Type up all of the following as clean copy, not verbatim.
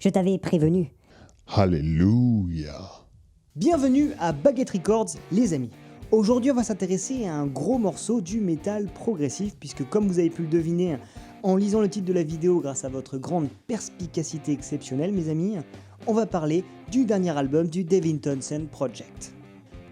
Je t'avais prévenu. Alléluia. Bienvenue à Baguette Records, les amis. Aujourd'hui, on va s'intéresser à un gros morceau du métal progressif, puisque comme vous avez pu le deviner en lisant le titre de la vidéo grâce à votre grande perspicacité exceptionnelle, mes amis, on va parler du dernier album du Devin Townsend Project.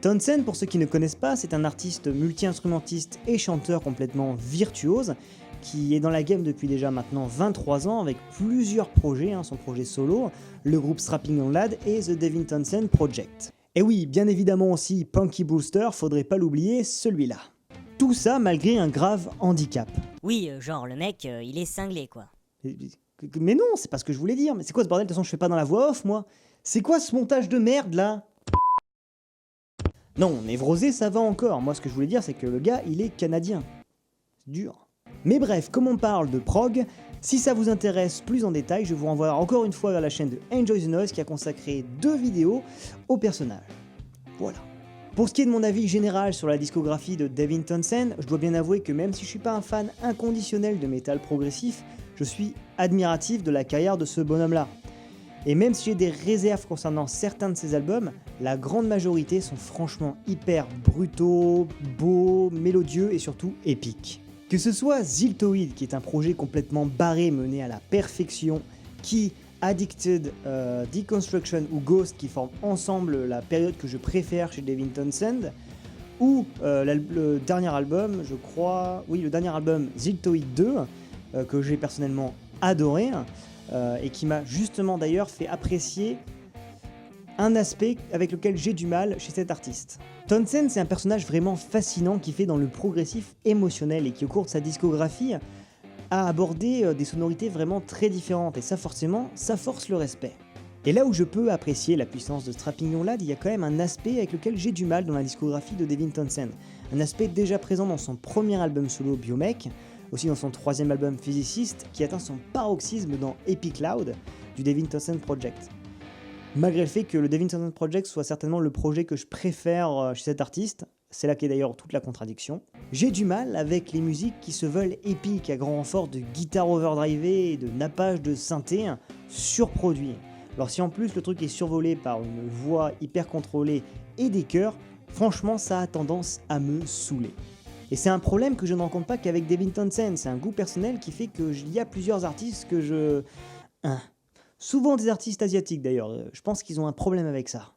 Townsend, pour ceux qui ne connaissent pas, c'est un artiste multi-instrumentiste et chanteur complètement virtuose, qui est dans la game depuis déjà maintenant 23 ans avec plusieurs projets, son projet solo, le groupe Strapping Young Lad et The Devin Townsend Project. Et oui, bien évidemment aussi Punky Brewster, faudrait pas l'oublier, celui-là. Tout ça malgré un grave handicap. Oui, genre le mec, il est cinglé quoi. Mais non, c'est pas ce que je voulais dire, mais c'est quoi ce bordel? De toute façon je fais pas dans la voix off moi. C'est quoi ce montage de merde là? Non, névrosé ça va encore, moi ce que je voulais dire c'est que le gars il est canadien. C'est dur. Mais bref, comme on parle de prog, si ça vous intéresse plus en détail, je vous renvoie encore une fois vers la chaîne de Enjoy the Noise qui a consacré 2 vidéos au personnage. Voilà. Pour ce qui est de mon avis général sur la discographie de Devin Townsend, je dois bien avouer que même si je suis pas un fan inconditionnel de métal progressif, je suis admiratif de la carrière de ce bonhomme-là. Et même si j'ai des réserves concernant certains de ses albums, la grande majorité sont franchement hyper brutaux, beaux, mélodieux et surtout épiques. Que ce soit Ziltoid, qui est un projet complètement barré mené à la perfection, qui Addicted, Deconstruction ou Ghost qui forment ensemble la période que je préfère chez Devin Townsend, ou le dernier album, je crois, oui le dernier album Ziltoid 2, que j'ai personnellement adoré, et qui m'a justement d'ailleurs fait apprécier un aspect avec lequel j'ai du mal chez cet artiste. Townsend, c'est un personnage vraiment fascinant qui fait dans le progressif émotionnel et qui au cours de sa discographie a abordé des sonorités vraiment très différentes et ça forcément, ça force le respect. Et là où je peux apprécier la puissance de Strapping Young Lad, il y a quand même un aspect avec lequel j'ai du mal dans la discographie de Devin Townsend. Un aspect déjà présent dans son premier album solo Biomech, aussi dans son troisième album Physicist, qui atteint son paroxysme dans Epic Loud du Devin Townsend Project. Malgré le fait que le Devin Townsend Project soit certainement le projet que je préfère chez cet artiste, c'est là qu'est d'ailleurs toute la contradiction, j'ai du mal avec les musiques qui se veulent épiques à grand renfort de guitare overdrivée et de nappage de synthé surproduit. Alors si en plus le truc est survolé par une voix hyper contrôlée et des chœurs, franchement ça a tendance à me saouler. Et c'est un problème que je ne rencontre pas qu'avec Devin Townsend, c'est un goût personnel qui fait qu'il y a plusieurs artistes que je... Souvent des artistes asiatiques d'ailleurs, je pense qu'ils ont un problème avec ça.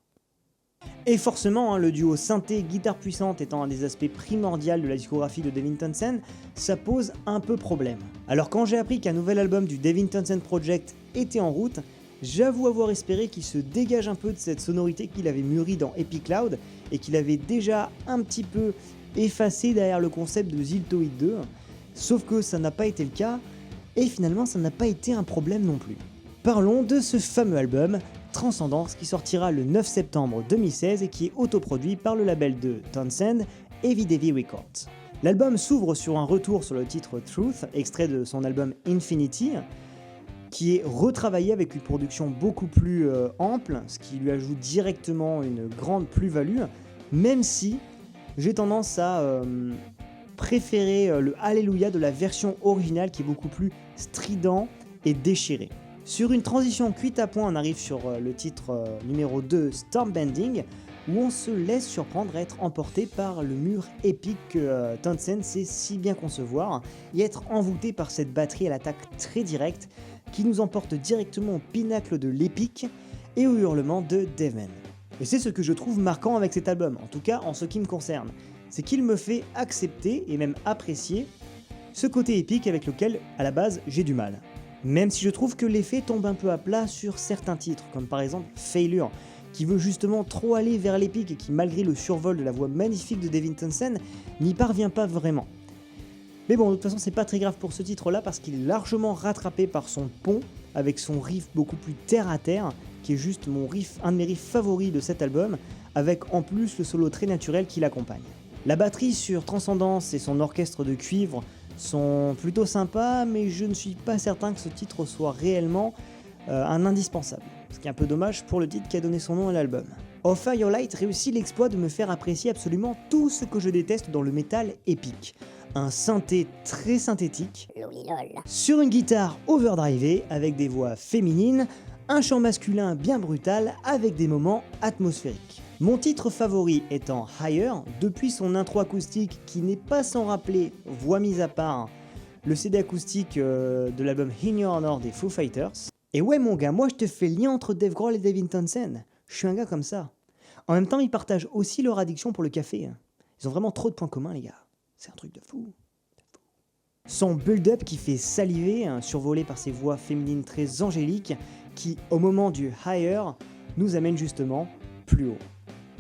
Et forcément, le duo synthé-guitare puissante étant un des aspects primordiaux de la discographie de Devin Townsend, ça pose un peu problème. Alors quand j'ai appris qu'un nouvel album du Devin Townsend Project était en route, j'avoue avoir espéré qu'il se dégage un peu de cette sonorité qu'il avait mûrie dans Epic Loud et qu'il avait déjà un petit peu effacé derrière le concept de Ziltoid 2, sauf que ça n'a pas été le cas, et finalement ça n'a pas été un problème non plus. Parlons de ce fameux album, Transcendance, qui sortira le 9 septembre 2016 et qui est autoproduit par le label de Townsend, Heavy Devy Records. L'album s'ouvre sur un retour sur le titre Truth, extrait de son album Infinity, qui est retravaillé avec une production beaucoup plus ample, ce qui lui ajoute directement une grande plus-value, même si j'ai tendance à préférer le Alléluia de la version originale qui est beaucoup plus strident et déchiré. Sur une transition cuite à point, on arrive sur le titre numéro 2, Stormbending, où on se laisse surprendre à être emporté par le mur épique que Townsend sait si bien concevoir, et être envoûté par cette batterie à l'attaque très directe, qui nous emporte directement au pinacle de l'épique et au hurlement de Devin. Et c'est ce que je trouve marquant avec cet album, en tout cas en ce qui me concerne, c'est qu'il me fait accepter et même apprécier ce côté épique avec lequel, à la base, j'ai du mal. Même si je trouve que l'effet tombe un peu à plat sur certains titres, comme par exemple Failure, qui veut justement trop aller vers l'épique et qui, malgré le survol de la voix magnifique de Devin Townsend, n'y parvient pas vraiment. Mais bon, de toute façon, c'est pas très grave pour ce titre-là parce qu'il est largement rattrapé par son pont, avec son riff beaucoup plus terre à terre, qui est juste un de mes riffs favoris de cet album, avec en plus le solo très naturel qui l'accompagne. La batterie sur Transcendance et son orchestre de cuivre sont plutôt sympas, mais je ne suis pas certain que ce titre soit réellement un indispensable. Ce qui est un peu dommage pour le titre qui a donné son nom à l'album. Of Firelight réussit l'exploit de me faire apprécier absolument tout ce que je déteste dans le métal épique. Un synthé très synthétique, sur une guitare overdrivée avec des voix féminines, Un chant masculin bien brutal avec des moments atmosphériques. Mon titre favori étant Higher, depuis son intro acoustique qui n'est pas sans rappeler, voix mise à part, le CD acoustique de l'album In Your Honor des Foo Fighters. Et ouais mon gars, moi je te fais le lien entre Dave Grohl et Devin Townsend. Je suis un gars comme ça. En même temps, ils partagent aussi leur addiction pour le café. Ils ont vraiment trop de points communs les gars. C'est un truc de fou. Son build-up qui fait saliver, survolé par ses voix féminines très angéliques, qui au moment du Higher nous amène justement plus haut.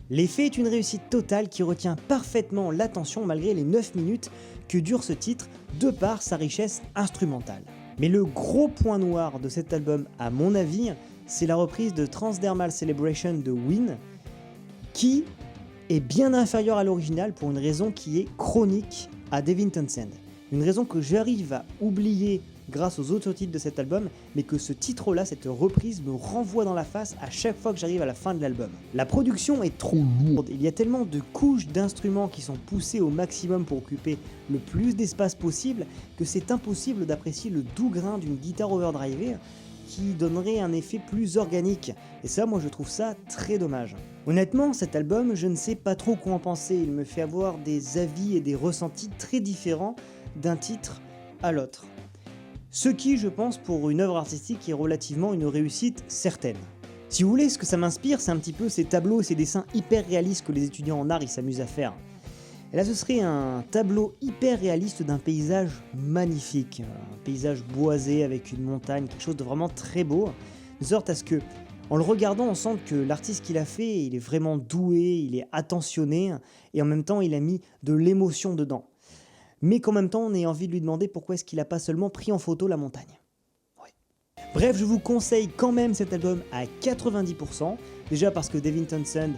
L'effet est une réussite totale qui retient parfaitement l'attention malgré les 9 minutes que dure ce titre de par sa richesse instrumentale. Mais le gros point noir de cet album à mon avis, c'est la reprise de Transdermal Celebration de Ween, qui est bien inférieure à l'original pour une raison qui est chronique à Devin Townsend. Une raison que j'arrive à oublier grâce aux autres titres de cet album, mais que ce titre-là, cette reprise, me renvoie dans la face à chaque fois que j'arrive à la fin de l'album. La production est trop lourde, il y a tellement de couches d'instruments qui sont poussées au maximum pour occuper le plus d'espace possible, que c'est impossible d'apprécier le doux grain d'une guitare overdrivée qui donnerait un effet plus organique. Et ça, moi je trouve ça très dommage. Honnêtement, cet album, je ne sais pas trop quoi en penser, il me fait avoir des avis et des ressentis très différents d'un titre à l'autre. Ce qui, je pense, pour une œuvre artistique est relativement une réussite certaine. Si vous voulez, ce que ça m'inspire, c'est un petit peu ces tableaux et ces dessins hyper réalistes que les étudiants en art ils s'amusent à faire. Et là, ce serait un tableau hyper réaliste d'un paysage magnifique, un paysage boisé avec une montagne, quelque chose de vraiment très beau, de sorte à ce que, en le regardant, on sent que l'artiste qui l'a fait, il est vraiment doué, il est attentionné, et en même temps, il a mis de l'émotion dedans. Mais qu'en même temps, on ait envie de lui demander pourquoi est-ce qu'il n'a pas seulement pris en photo la montagne. Ouais. Bref, je vous conseille quand même cet album à 90%, déjà parce que Devin Townsend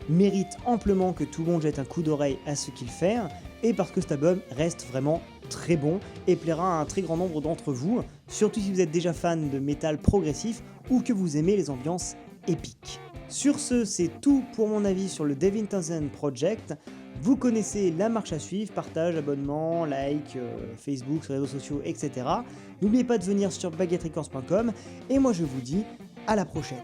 mérite amplement que tout le monde jette un coup d'oreille à ce qu'il fait, et parce que cet album reste vraiment très bon et plaira à un très grand nombre d'entre vous, surtout si vous êtes déjà fan de métal progressif ou que vous aimez les ambiances épiques. Sur ce, c'est tout pour mon avis sur le Devin Townsend Project. Vous connaissez la marche à suivre, partage, abonnement, like, Facebook, sur les réseaux sociaux, etc. N'oubliez pas de venir sur baguetterecords.com et moi je vous dis à la prochaine.